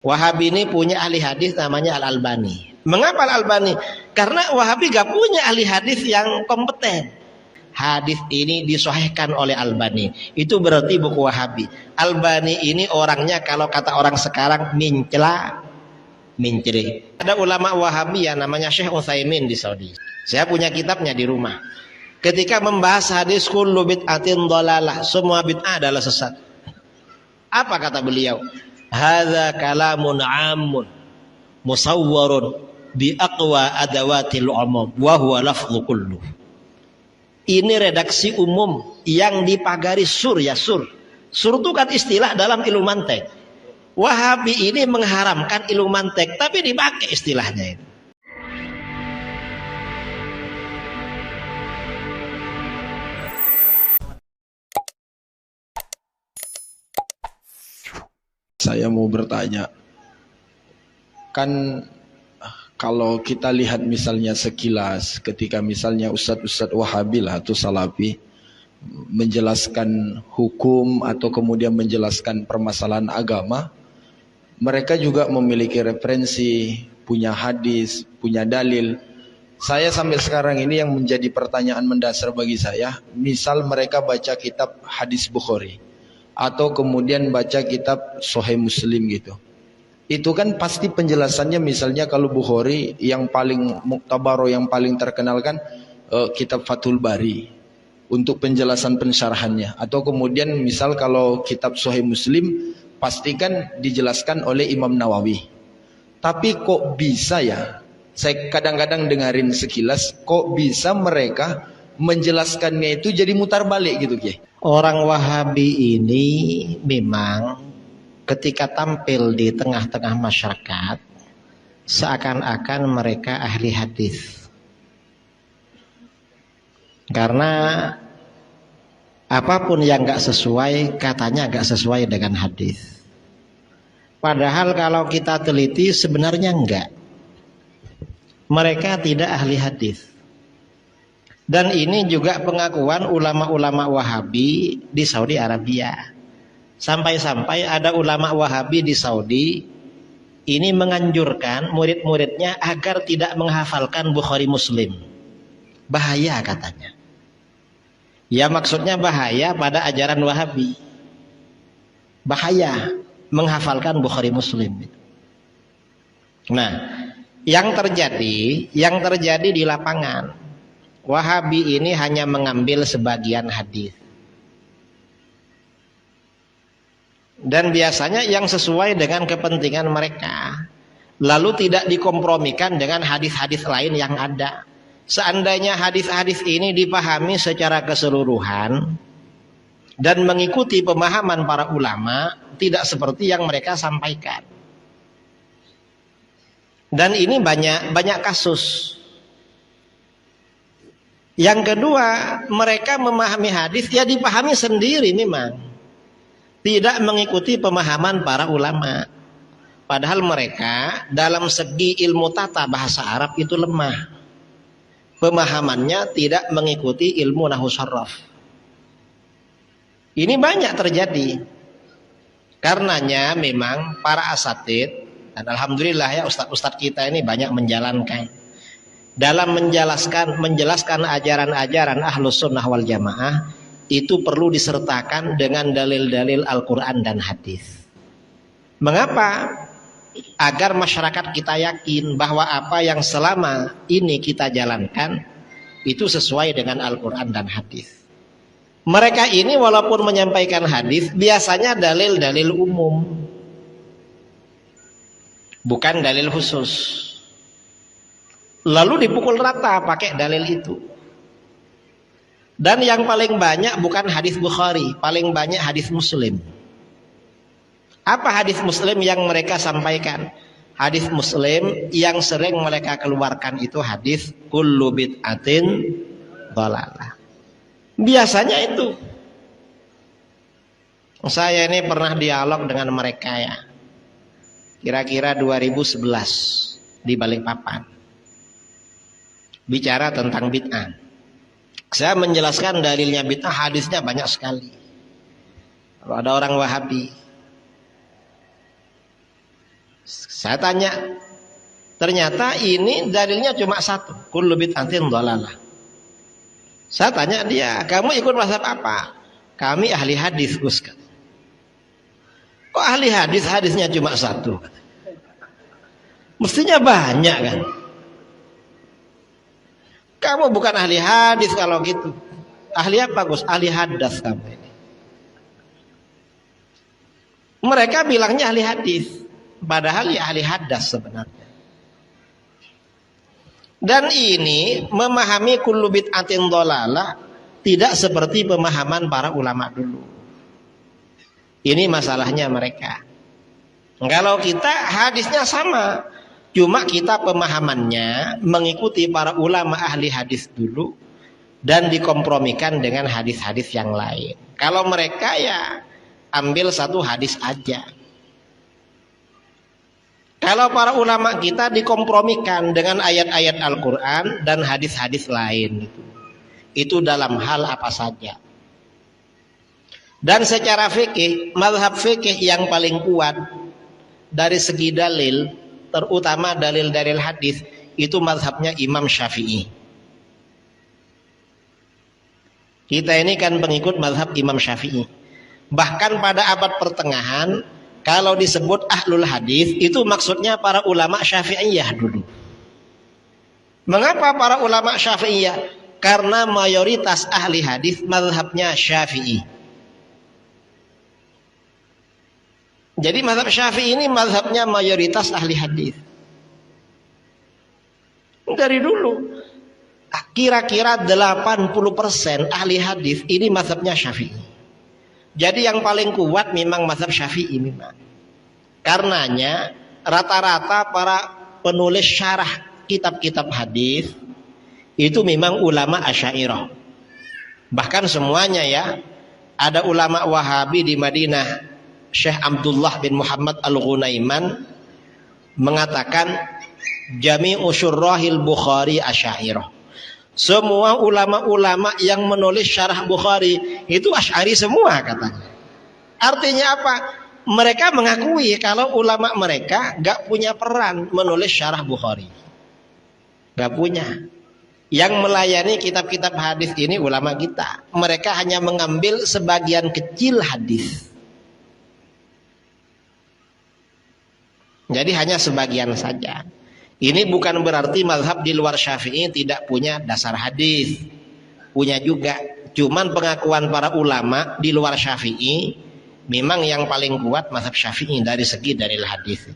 Wahabi ini punya ahli hadis namanya Al-Albani. Mengapa Al-Albani? Karena Wahabi gak punya ahli hadis yang kompeten. Hadis ini disahihkan oleh Albani. Itu berarti buku Wahabi. Albani ini orangnya kalau kata orang sekarang mincela, minceri. Ada ulama Wahabi yang namanya Syekh Utsaimin di Saudi. Saya punya kitabnya di rumah. Ketika membahas hadis kullu bid'atin dhalalah, semua bid'ah adalah sesat. Apa kata beliau? Hadza kalamun 'amun musawwarun bi aqwa adawatil umum wa huwa lafdhu kullu. Ini redaksi umum yang dipagari sur ya sur. Sur itu kan istilah dalam ilmu mantek. Wahabi ini mengharamkan ilmu mantek tapi dipakai istilahnya itu. Saya mau bertanya, kan kalau kita lihat misalnya sekilas ketika misalnya ustadz-ustadz Wahabi lah atau Salafi menjelaskan hukum atau kemudian menjelaskan permasalahan agama, mereka juga memiliki referensi, punya hadis, punya dalil. Saya sampai sekarang ini yang menjadi pertanyaan mendasar bagi saya, misal mereka baca kitab hadis Bukhari atau kemudian baca kitab Sahih Muslim gitu. Itu kan pasti penjelasannya misalnya kalau Bukhari yang paling muktabaro, yang paling terkenal kan kitab Fathul Bari untuk penjelasan pensyarahannya. Atau kemudian misal kalau kitab Sahih Muslim pastikan dijelaskan oleh Imam Nawawi. Tapi kok bisa ya, saya kadang-kadang dengarin sekilas, kok bisa mereka menjelaskannya itu jadi mutar balik gitu Kiai. Orang Wahabi ini memang ketika tampil di tengah-tengah masyarakat seakan-akan mereka ahli hadis. Karena apapun yang gak sesuai katanya gak sesuai dengan hadis. Padahal kalau kita teliti sebenarnya enggak. Mereka tidak ahli hadis. Dan ini juga pengakuan ulama-ulama Wahabi di Saudi Arabia. Sampai-sampai ada ulama Wahabi di Saudi ini menganjurkan murid-muridnya agar tidak menghafalkan Bukhari Muslim. Bahaya katanya. Ya maksudnya bahaya pada ajaran Wahabi. Bahaya menghafalkan Bukhari Muslim. Nah, yang terjadi di lapangan, Wahabi ini hanya mengambil sebagian hadis. Dan biasanya yang sesuai dengan kepentingan mereka. Lalu tidak dikompromikan dengan hadis-hadis lain yang ada. Seandainya hadis-hadis ini dipahami secara keseluruhan dan mengikuti pemahaman para ulama, tidak seperti yang mereka sampaikan. Dan ini banyak kasus. Yang kedua, mereka memahami hadis ya dipahami sendiri memang. Tidak mengikuti pemahaman para ulama. Padahal mereka dalam segi ilmu tata bahasa Arab itu lemah. Pemahamannya tidak mengikuti ilmu nahwu sharaf. Ini banyak terjadi. Karenanya memang para asatid, dan alhamdulillah ya ustadz-ustadz kita ini banyak menjalankan. Dalam menjelaskan ajaran-ajaran Ahlus Sunnah wal Jamaah itu perlu disertakan dengan dalil-dalil Al-Quran dan hadis. Mengapa? Agar masyarakat kita yakin bahwa apa yang selama ini kita jalankan itu sesuai dengan Al-Quran dan hadis. Mereka ini walaupun menyampaikan hadis biasanya dalil-dalil umum, bukan dalil khusus. Lalu dipukul rata pakai dalil itu. Dan yang paling banyak bukan hadis Bukhari, paling banyak hadis Muslim. Apa hadis Muslim yang mereka sampaikan? Hadis Muslim yang sering mereka keluarkan itu hadis kullu bid'atin dhalalah. Biasanya itu. Saya ini pernah dialog dengan mereka ya. Kira-kira 2011 di Balikpapan. Bicara tentang bid'ah. Saya menjelaskan dalilnya bid'ah, hadisnya banyak sekali. Kalau ada orang Wahabi Saya tanya, ternyata ini dalilnya cuma satu, kullu bid'atin dhalalah. Saya tanya dia, kamu ikut mazhab apa? Kami ahli hadis, Gus. Kok ahli hadis, hadisnya cuma satu? Mestinya banyak kan? Kamu bukan ahli hadis kalau gitu. Ahli apa, Gus? Ahli hadas kamu ini. Mereka bilangnya ahli hadis, padahal ya ahli hadas sebenarnya. Dan ini memahami kullu bid'atin dhalalah tidak seperti pemahaman para ulama dulu. Ini masalahnya mereka. Kalau kita hadisnya sama, cuma kita pemahamannya mengikuti para ulama ahli hadis dulu dan dikompromikan dengan hadis-hadis yang lain. Kalau mereka ya ambil satu hadis aja. Kalau para ulama kita dikompromikan dengan ayat-ayat Al-Quran dan hadis-hadis lain. Itu dalam hal apa saja. Dan secara fikih, mazhab fikih yang paling kuat dari segi dalil, terutama dalil-dalil hadis, itu mazhabnya Imam Syafi'i. Kita ini kan pengikut mazhab Imam Syafi'i. Bahkan pada abad pertengahan, kalau disebut ahlul hadis itu maksudnya para ulama Syafi'iyah dulu. Mengapa para ulama Syafi'iyah? Karena mayoritas ahli hadis mazhabnya Syafi'i. Jadi mazhab Syafi'i ini mazhabnya mayoritas ahli hadis. Dari dulu kira-kira 80% ahli hadis ini mazhabnya Syafi'i. Jadi yang paling kuat memang mazhab Syafi'i memang. Karenanya rata-rata para penulis syarah kitab-kitab hadis itu memang ulama Asy'ariyah. Bahkan semuanya ya. Ada ulama Wahabi di Madinah, Syekh Abdullah bin Muhammad Al-Ghunaiman mengatakan jami'u syurrahil Bukhari Asy'ariyah. Semua ulama-ulama yang menulis syarah Bukhari itu Asy'ari semua katanya. Artinya apa? Mereka mengakui kalau ulama mereka gak punya peran menulis syarah Bukhari. Gak punya. Yang melayani kitab-kitab hadis ini ulama kita. Mereka hanya mengambil sebagian kecil hadis. Jadi hanya sebagian saja. Ini bukan berarti mazhab di luar Syafi'i tidak punya dasar hadis. Punya juga. Cuman pengakuan para ulama di luar Syafi'i memang yang paling kuat mazhab Syafi'i dari segi dalil hadis.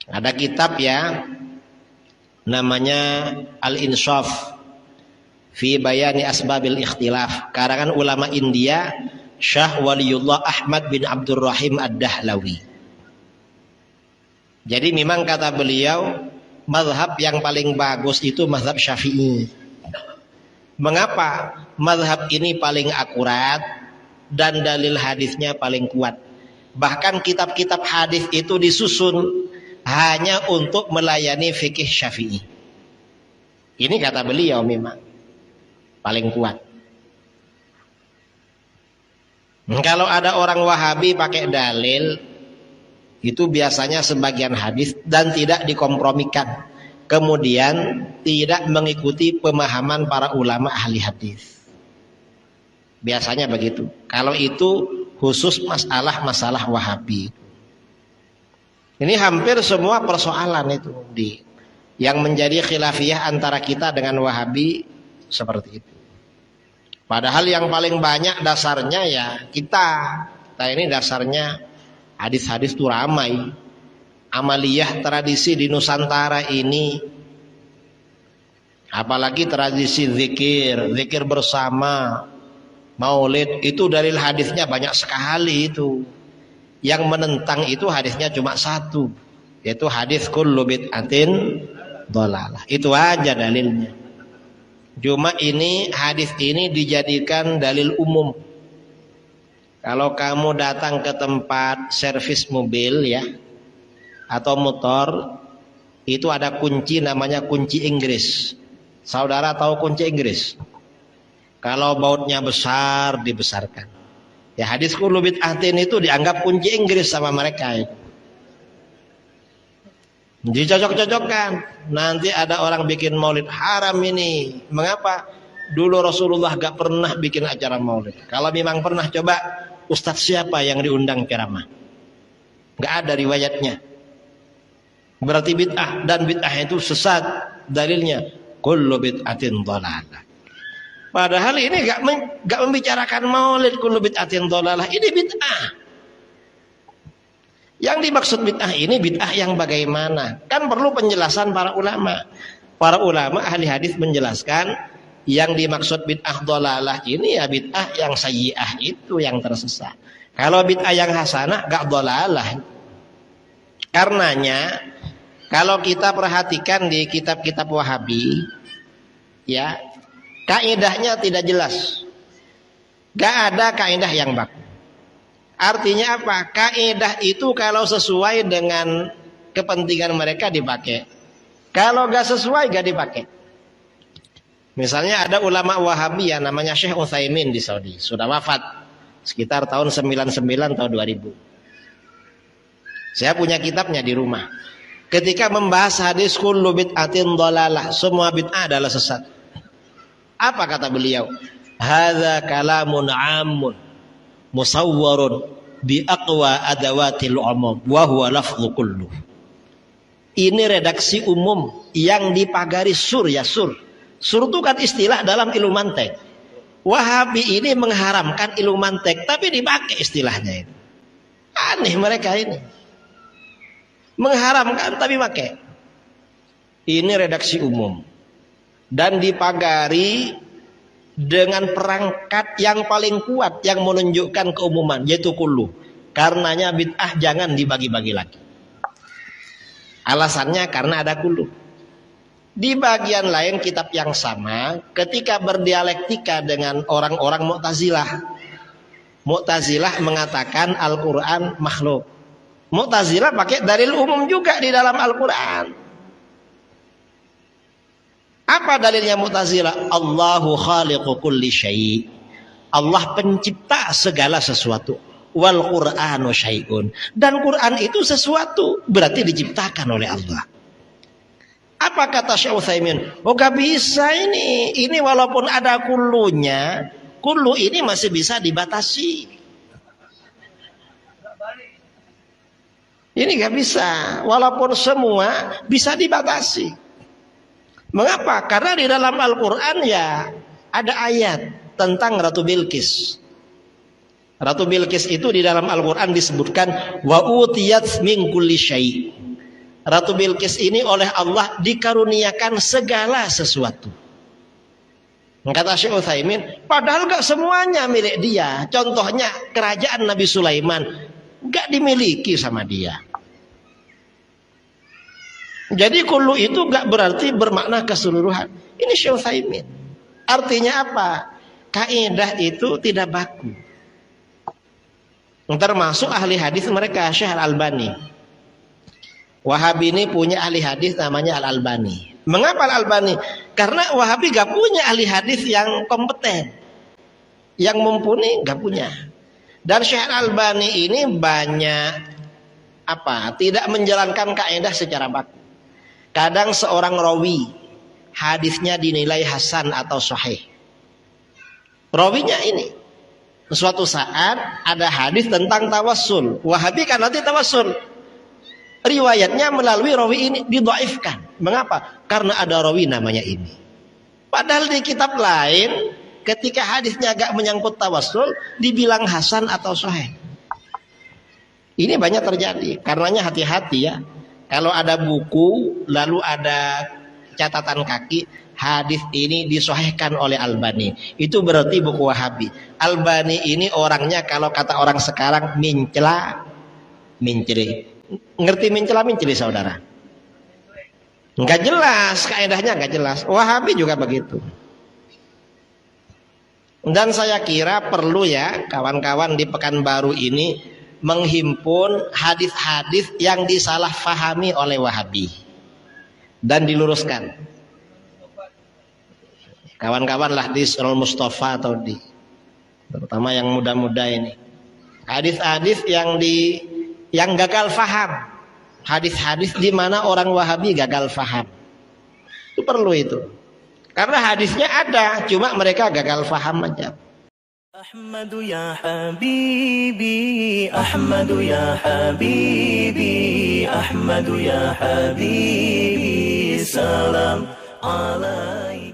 Ada kitab ya namanya Al-Insaf fi Bayani Asbabil Ikhtilaf, karangan ulama India Syah Waliullah Ahmad bin Abdurrahim Ad-Dahlawi. Jadi memang kata beliau mazhab yang paling bagus itu mazhab Syafi'i. Mengapa? Mazhab ini paling akurat dan dalil hadisnya paling kuat. Bahkan kitab-kitab hadis itu disusun hanya untuk melayani fikih Syafi'i. Ini kata beliau memang paling kuat. Kalau ada orang Wahabi pakai dalil, itu biasanya sebagian hadis dan tidak dikompromikan. Kemudian tidak mengikuti pemahaman para ulama ahli hadis. Biasanya begitu. Kalau itu khusus masalah Wahabi. Ini hampir semua persoalan itu yang menjadi khilafiyah antara kita dengan Wahabi seperti itu. Padahal yang paling banyak dasarnya ya kita ini dasarnya hadis-hadis itu ramai. Amaliyah tradisi di Nusantara ini, apalagi tradisi zikir bersama, maulid, itu dalil hadisnya banyak sekali itu. Yang menentang itu hadisnya cuma satu, yaitu hadis kullu bid'atin dhalalah. Itu aja dalilnya. Cuma ini hadis ini dijadikan dalil umum. Kalau kamu datang ke tempat servis mobil ya atau motor, itu ada kunci namanya kunci Inggris. Saudara tahu kunci Inggris? Kalau bautnya besar dibesarkan. Ya hadis kullu bid'atin itu dianggap kunci Inggris sama mereka itu. Dicocok-cocokkan. Nanti ada orang bikin maulid haram ini. Mengapa? Dulu Rasulullah gak pernah bikin acara maulid. Kalau memang pernah, coba ustadz siapa yang diundang ceramah? Gak ada riwayatnya. Berarti bid'ah, dan bid'ah itu sesat. Dalilnya kullu bid'atin dhalalah. Padahal ini gak membicarakan maulid kullu bid'atin dhalalah. Ini bid'ah. Yang dimaksud bid'ah ini bid'ah yang bagaimana? Kan perlu penjelasan para ulama. Para ulama ahli hadis menjelaskan yang dimaksud bid'ah dhalalah ini ya bid'ah yang sayyi'ah, itu yang tersesat. Kalau bid'ah yang hasanah gak dhalalah. Karenanya kalau kita perhatikan di kitab-kitab Wahabi, ya, kaidahnya tidak jelas. Gak ada kaidah yang baku. Artinya apa? Kaidah itu kalau sesuai dengan kepentingan mereka dipakai. Kalau gak sesuai gak dipakai. Misalnya ada ulama Wahabi yang namanya Syekh Utsaimin di Saudi, sudah wafat sekitar tahun 99 atau 2000. Saya punya kitabnya di rumah. Ketika membahas hadis kullu bid'atin dhalalah, semua bid'ah adalah sesat. Apa kata beliau? Hadza kalamun 'amun musawwarun bi aqwa adawatil umum wa huwa lafdhu kullu. Ini redaksi umum yang dipagari sur, ya sur. Sur itu kan istilah dalam ilmu mantek. Wahabi ini mengharamkan ilmu mantek tapi dipakai istilahnya itu. Aneh mereka ini. Mengharamkan tapi pakai. Ini redaksi umum dan dipagari dengan perangkat yang paling kuat yang menunjukkan keumuman, yaitu kullu. Karenanya bid'ah jangan dibagi-bagi lagi. Alasannya karena ada kullu. Di bagian lain kitab yang sama, ketika berdialektika dengan orang-orang Mu'tazilah, Mu'tazilah mengatakan Al-Quran makhluk. Mu'tazilah pakai dalil umum juga di dalam Al-Quran. Apa dalilnya Mu'tazilah? Allahu khaliqu kulli syai'. Allah pencipta segala sesuatu. Wal Qur'anu syai'un. Dan Quran itu sesuatu, berarti diciptakan oleh Allah. Apa kata Syekh Utsaimin? Oh gak bisa ini. Ini walaupun ada kullunya, kullu ini masih bisa dibatasi. Ini gak bisa, walaupun semua bisa dibatasi. Mengapa? Karena di dalam Al-Quran ya ada ayat tentang Ratu Bilqis. Ratu Bilqis itu di dalam Al-Quran disebutkan wa utiyat min kulli syai'. Ratu Bilqis ini oleh Allah dikaruniakan segala sesuatu. Kata Syekh Utsaimin, padahal gak semuanya milik dia. Contohnya kerajaan Nabi Sulaiman gak dimiliki sama dia. Jadi kullu itu gak berarti bermakna keseluruhan. Ini Syekh Utsaimin. Artinya apa? Kaidah itu tidak baku. Termasuk ahli hadis mereka Syekh Al-Albani. Wahabi ini punya ahli hadis namanya Al-Albani. Mengapa Al-Albani? Karena Wahabi gak punya ahli hadis yang kompeten, yang mumpuni, gak punya. Dan Syekh Al-Albani ini banyak tidak menjalankan kaidah secara baku. Kadang seorang rawi hadisnya dinilai hasan atau sahih. Rawinya ini suatu saat ada hadis tentang tawassul. Wahabi kan nanti tawassul. Riwayatnya melalui rawi ini didhaifkan. Mengapa? Karena ada rawi namanya ini. Padahal di kitab lain ketika hadisnya agak menyangkut tawassul dibilang hasan atau sahih. Ini banyak terjadi. Karenanya hati-hati ya. Kalau ada buku lalu ada catatan kaki hadis ini disahihkan oleh Albani, itu berarti buku Wahabi. Albani ini orangnya kalau kata orang sekarang mincela minceli. Ngerti mincela minceli saudara? Enggak jelas, kaidahnya enggak jelas. Wahabi juga begitu. Dan saya kira perlu ya kawan-kawan di Pekanbaru ini menghimpun hadis-hadis yang disalahfahami oleh Wahabi dan diluruskan. Kawan-kawan lah di Surul Mustafa atau di terutama yang muda-muda ini. Hadis-hadis yang gagal faham. Hadis-hadis di mana orang Wahabi gagal faham. Itu perlu itu. Karena hadisnya ada, cuma mereka gagal faham aja. أحمد يا حبيبي أحمد يا حبيبي أحمد يا حبيبي سلام عليك